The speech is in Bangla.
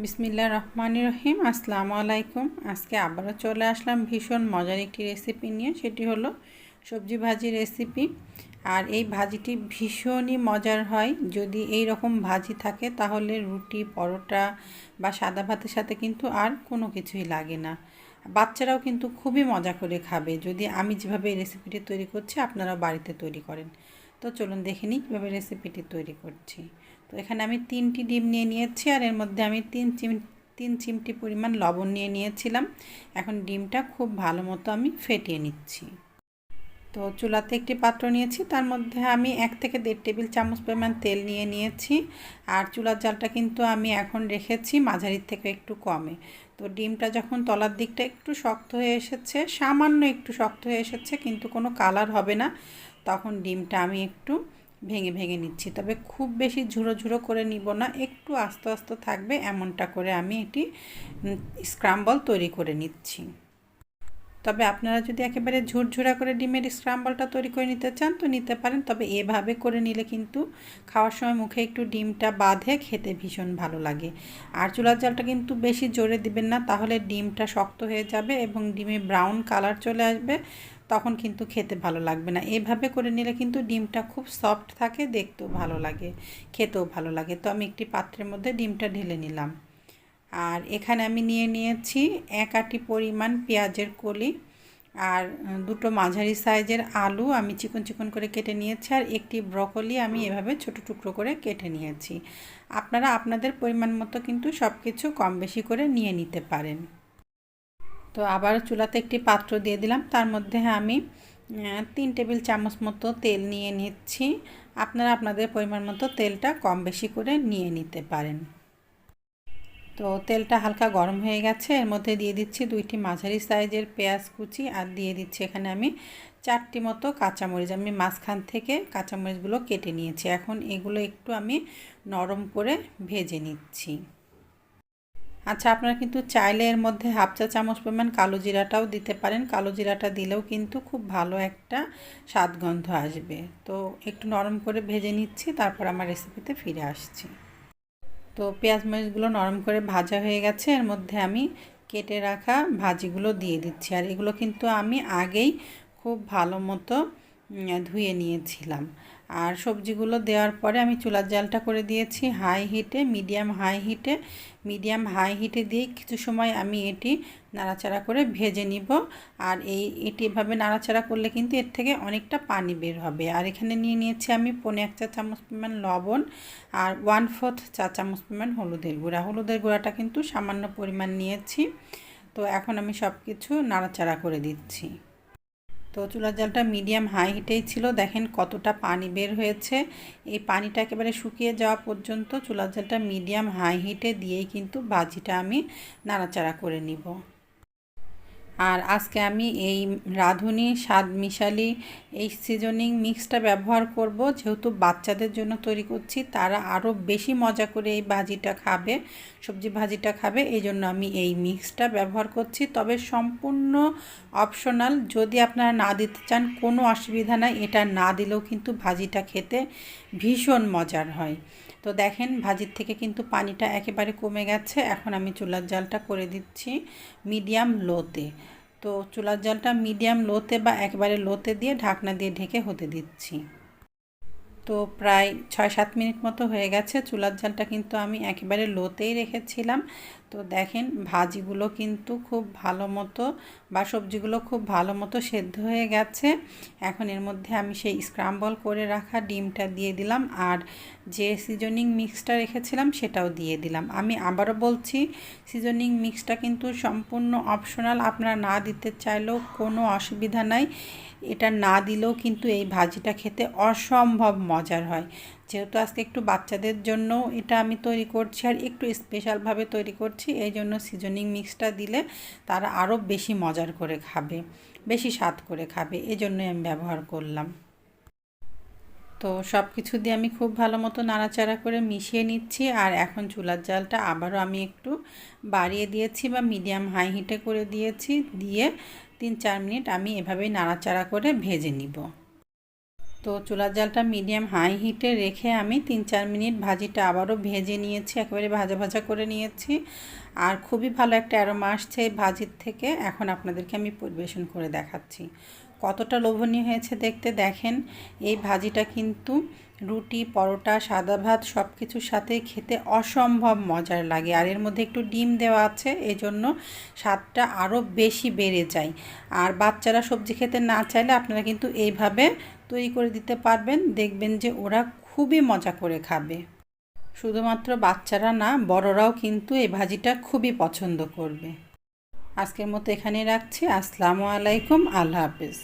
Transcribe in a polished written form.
বিসমিল্লাহির রহমানির রহিম। আসসালামু আলাইকুম। আজকে আবারও চলে আসলাম ভীষণ মজার একটি রেসিপি নিয়ে। সেটি হলো সবজি ভাজি রেসিপি। আর এই ভাজিটি ভীষণই মজার হয়। যদি এই রকম ভাজি থাকে তাহলে রুটি, পরোটা বা সাদা ভাতের সাথে কিন্তু আর কোনো কিছুই লাগে না। বাচ্চারাও কিন্তু খুবই মজা করে খাবে যদি আমি যেভাবে এই রেসিপিটি তৈরি করছি আপনারাও বাড়িতে তৈরি করেন। তো চলুন দেখে নিই কীভাবে রেসিপিটি তৈরি করছি। তো এখানে আমি 3টি ডিম নিয়ে নিয়েছি আর এর মধ্যে আমি 3 চিমটি পরিমাণ লবণ নিয়ে নিয়েছিলাম। এখন ডিমটা খুব ভালো মতো আমি ফেটিয়ে নিচ্ছি। তো চুলাতে একটি পাত্র নিয়েছি, তার মধ্যে আমি 1 থেকে 1.5 টেবিল চামচ পরিমাণ তেল নিয়ে নিয়েছি। আর চুলার জালটা কিন্তু আমি এখন রেখেছি মাঝারির থেকে একটু কমে। তো ডিমটা যখন তলার দিকটা একটু শক্ত হয়ে এসেছে, সামান্য একটু শক্ত হয়ে এসেছে কিন্তু কোনো কালার হবে না, তখন ডিমটা আমি একটু ভেঙে ভেঙে নিচ্ছি। তবে খুব বেশি ঝুড়ো ঝুড়ো করে নিব না, একটু আস্তে আস্তে থাকবে এমনটা করে আমি এটি স্ক্রাম্বল তৈরি করে নিচ্ছি। তবে আপনারা যদি একেবারে ঝুরঝুরা করে ডিমের স্ক্রাম্বলটা তৈরি করে নিতে চান তো নিতে পারেন, তবে এভাবে করে নিলে কিন্তু খাওয়ার সময় মুখে একটু ডিমটা বাঁধে খেতে ভীষণ ভালো লাগে। আর চুলার জালটা কিন্তু বেশি জোরে দিবেন না, তাহলে ডিমটা শক্ত হয়ে যাবে এবং ডিমে ব্রাউন কালার চলে আসবে, তখন কিন্তু খেতে ভালো লাগবে না। এভাবে করে নিলে কিন্তু ডিমটা খুব সফট থাকে, দেখতেও ভালো লাগে, খেতেও ভালো লাগে। তো আমি একটি পাত্রের মধ্যে ডিমটা ঢেলে নিলাম। আর এখানে আমি নিয়ে নিয়েছি 1 আঁটি পরিমাণ পেঁয়াজের কলি আর 2টো মাঝারি সাইজের আলু আমি চিকন চিকন করে কেটে নিয়েছি, আর একটি ব্রকলি আমি এভাবে ছোট টুকরো করে কেটে নিয়েছি। আপনারা আপনাদের পরিমাণ মতো কিন্তু সব কিছু কম বেশি করে নিয়ে নিতে পারেন। তো আবার চুলাতে একটি পাত্র দিয়ে দিলাম, তার মধ্যে আমি 3 টেবিল চামচ মতো তেল নিয়ে নিচ্ছি। আপনারা আপনাদের পরিমাণ মতো তেলটা কম বেশি করে নিয়ে নিতে পারেন। তো তেলটা হালকা গরম হয়ে গেছে, এর মধ্যে দিয়ে দিচ্ছি 2টি মাঝারি সাইজের পেঁয়াজ কুচি আর দিয়ে দিচ্ছি এখানে আমি 4টি মতো কাঁচামরিচ। আমি মাঝখান থেকে কাঁচামরিচগুলো কেটে নিয়েছি। এখন এগুলো একটু আমি নরম করে ভেজে নিচ্ছি। আচ্ছা, আপনারা কিন্তু চাইলে এর মধ্যে 1/2 চা চামচ পরিমাণ কালো জিরাটাও দিতে পারেন। কালো জিরাটা দিলেও কিন্তু খুব ভালো একটা স্বাদ গন্ধ আসবে। তো একটু নরম করে ভেজে নিচ্ছি, তারপর আমার রেসিপিতে ফিরে আসছি। তো পেঁয়াজ মরিচগুলো নরম করে ভাজা হয়ে গেছে, এর মধ্যে আমি কেটে রাখা ভাজিগুলো দিয়ে দিচ্ছি। আর এগুলো কিন্তু আমি আগেই খুব ভালো মতো ধুয়ে নিয়েছিলাম। আর সবজিগুলো দেওয়ার পরে আমি চুলার জালটা করে দিয়েছি হাই হিটে, মিডিয়াম হাই হিটে দিয়ে কিছু সময় আমি এটি নাড়াচাড়া করে ভেজে নিব। আর এটি এভাবে নাড়াচাড়া করলে কিন্তু এর থেকে অনেকটা পানি বের হবে। আর এখানে নিয়ে নিয়েছি আমি 1/4 চা চামচ পরিমাণ লবণ আর 1/4 চা চামচ পরিমাণ হলুদের গুঁড়া। হলুদের গুঁড়াটা কিন্তু সামান্য পরিমাণ নিয়েছি। তো এখন আমি সব কিছু নাড়াচাড়া করে দিচ্ছি। তো চুলার জালটা মিডিয়াম হাই হিটেই ছিল, দেখেন কতটা পানি বের হয়েছে। এই পানিটা একেবারে শুকিয়ে যাওয়া পর্যন্ত চুলার জালটা মিডিয়াম হাই হিটে দিয়েই কিন্তু ভাজিটা আমি নাড়াচাড়া করে নিব। আর আজকে আমি এই রাঁধুনি স্বাদ মিশালি এই সিজনিং মিক্সটা ব্যবহার করব, যেহেতু বাচ্চাদের জন্য তৈরি করছি, তারা আরও বেশি মজা করে এই ভাজিটা খাবে, সবজি ভাজিটা খাবে, এই জন্য আমি এই মিক্সটা ব্যবহার করছি। তবে সম্পূর্ণ অপশনাল, যদি আপনারা না দিতে চান কোনো অসুবিধা নাই, এটা না দিলেও কিন্তু ভাজিটা খেতে ভীষণ মজার হয়। তো দেখেন ভাজির থেকে কিন্তু পানিটা একেবারে কমে গেছে। এখন আমি চুলার জালটা করে দিচ্ছি মিডিয়াম লোতে। তো চুলার জালটা মিডিয়াম লোতে বা একেবারে লোতে দিয়ে ঢাকনা দিয়ে ঢেকে হতে দিচ্ছি। তো প্রায় 6-7 মিনিট মতো হয়ে গেছে। চুলার জালটা কিন্তু আমি একেবারে লোতেই রেখেছিলাম। তো দেখেন ভাজিগুলো কিন্তু খুব ভালো মতো বা সবজিগুলো খুব ভালো মতো সেদ্ধ হয়ে গেছে। এখন এর মধ্যে আমি সেই স্ক্রাম্বল করে রাখা ডিমটা দিয়ে দিলাম, আর যে সিজনিং মিক্সটা রেখেছিলাম সেটাও দিয়ে দিলাম। আমি আবারও বলছি, সিজনিং মিক্সটা কিন্তু সম্পূর্ণ অপশনাল, আপনারা না দিতে চাইলেও কোনো অসুবিধা নাই। এটা না দিলেও কিন্তু এই ভাজিটা খেতে অসম্ভব মজার হয়। যেহেতু আজকে একটু বাচ্চাদের জন্য এটা আমি তৈরি করছি আর একটু স্পেশালভাবে তৈরি করছি, এই জন্য সিজনিং মিক্সটা দিলে তারা আরও বেশি মজার করে খাবে, বেশি স্বাদ করে খাবে, এই জন্যই আমি ব্যবহার করলাম। তো সব কিছু দিয়ে আমি খুব ভালো মতো নাড়াচাড়া করে মিশিয়ে নিচ্ছি। আর এখন চুলার জালটা আবারও আমি একটু বাড়িয়ে দিয়েছি বা মিডিয়াম হাই হিটে করে দিয়েছি, দিয়ে 3-4 মিনিট আমি এভাবেই নাড়াচাড়া করে ভেজে নিব। তো চুলার জালটা মিডিয়াম হাই হিটে রেখে আমি 3-4 মিনিট ভাজিটা আবারও ভেজে নিয়েছি, একেবারে ভাজা ভাজা করে নিয়েছি। আর খুবই ভালো একটা অ্যারোমা আসছে এই ভাজির থেকে। এখন আপনাদেরকে আমি পরিবেশন করে দেখাচ্ছি কতটা লোভনীয় হয়েছে দেখতে। দেখেন, এই ভাজিটা কিন্তু রুটি, পরোটা, সাদা ভাত সব কিছুর সাথে খেতে অসম্ভব মজার লাগে। আর এর মধ্যে একটু ডিম দেওয়া আছে, এজন্য স্বাদটা আরও বেশি বেড়ে যায়। আর বাচ্চারা সবজি খেতে না চাইলে আপনারা কিন্তু এইভাবে তৈরি করে দিতে পারবেন, দেখবেন যে ওরা খুবই মজা করে খাবে। শুধুমাত্র বাচ্চারা না, বড়রাও কিন্তু এই ভাজিটা খুবই পছন্দ করবে। আজকের মতো এখানেই রাখছি। আসসালামু আলাইকুম, আল্লাহ হাফেজ।